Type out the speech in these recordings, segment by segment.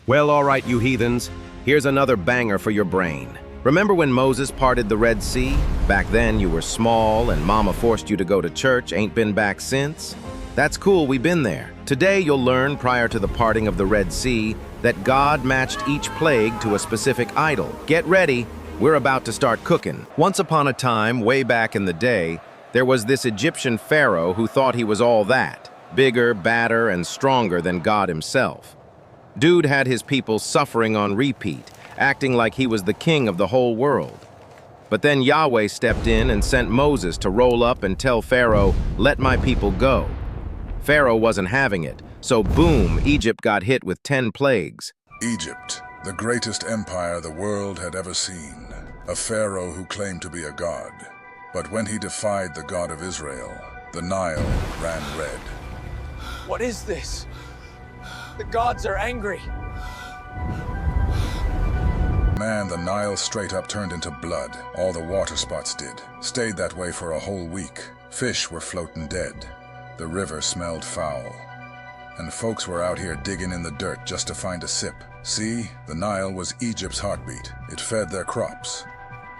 Well, all right, you heathens. Here's another banger for your brain. Remember when Moses parted the Red Sea? Back then, you were small and Mama forced you to go to church, ain't been back since? That's cool, we've been there. Today, you'll learn, prior to the parting of the Red Sea, that God matched each plague to a specific idol. Get ready, we're about to start cooking. Once upon a time, way back in the day, there was this Egyptian pharaoh who thought he was all that, bigger, badder, and stronger than God himself. Dude had his people suffering on repeat, acting like he was the king of the whole world. But then Yahweh stepped in and sent Moses to roll up and tell Pharaoh, "Let my people go." Pharaoh wasn't having it, so boom, Egypt got hit with 10 plagues. Egypt, the greatest empire the world had ever seen. A pharaoh who claimed to be a god. But when he defied the God of Israel, the Nile ran red. What is this? The gods are angry. Man, the Nile straight up turned into blood. All the water spots did. Stayed that way for a whole week. Fish were floating dead. The river smelled foul. And folks were out here digging in the dirt just to find a sip. See, the Nile was Egypt's heartbeat. It fed their crops,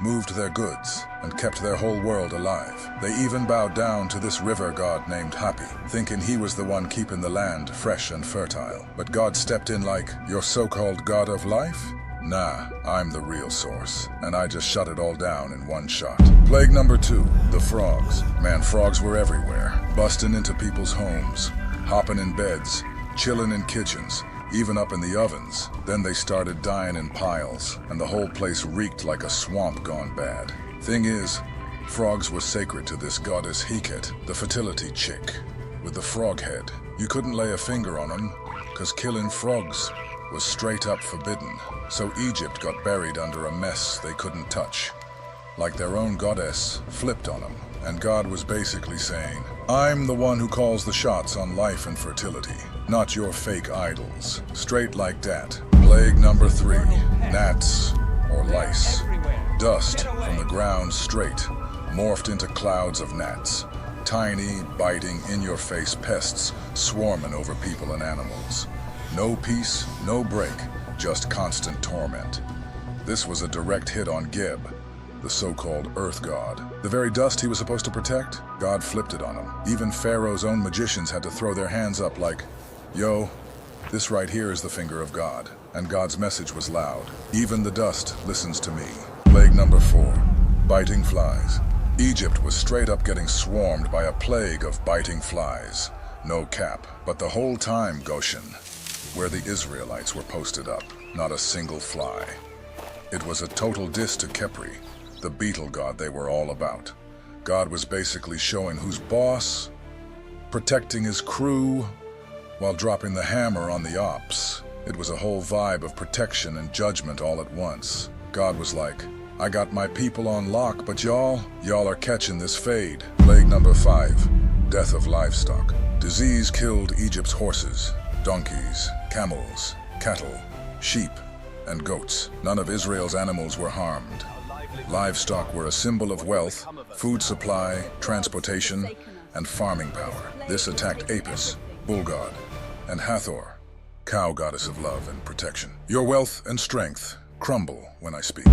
moved their goods, and kept their whole world alive. They even bowed down to this river god named Happy, thinking he was the one keeping the land fresh and fertile. But God stepped in like, "Your so-called god of life? Nah, I'm the real source, and I just shut it all down in one shot." Plague number 2, the frogs. Man, frogs were everywhere, busting into people's homes, hopping in beds, chilling in kitchens, even up in the ovens. Then they started dying in piles, and the whole place reeked like a swamp gone bad. Thing is, frogs were sacred to this goddess Heket, the fertility chick, with the frog head. You couldn't lay a finger on them, cause killing frogs was straight up forbidden. So Egypt got buried under a mess they couldn't touch. Like their own goddess flipped on them, and God was basically saying, "I'm the one who calls the shots on life and fertility, not your fake idols." Straight like that. Plague number 3, gnats or lice. Dust from the ground straight, morphed into clouds of gnats. Tiny, biting, in-your-face pests swarming over people and animals. No peace, no break, just constant torment. This was a direct hit on Geb, the so-called earth god. The very dust he was supposed to protect, God flipped it on him. Even Pharaoh's own magicians had to throw their hands up like, "Yo, this right here is the finger of God." And God's message was loud. "Even the dust listens to me." Plague number 4, biting flies. Egypt was straight up getting swarmed by a plague of biting flies. No cap. But the whole time, Goshen, where the Israelites were posted up, not a single fly. It was a total diss to Khepri, the beetle god they were all about. God was basically showing who's boss, protecting his crew, while dropping the hammer on the ops. It was a whole vibe of protection and judgment all at once. God was like, "I got my people on lock, but y'all are catching this fade." Plague number 5, death of livestock. Disease killed Egypt's horses, donkeys, camels, cattle, sheep, and goats. None of Israel's animals were harmed. Livestock were a symbol of wealth, food supply, transportation, and farming power. This attacked Apis, bull god, and Hathor, cow goddess of love and protection. Your wealth and strength crumble when I speak.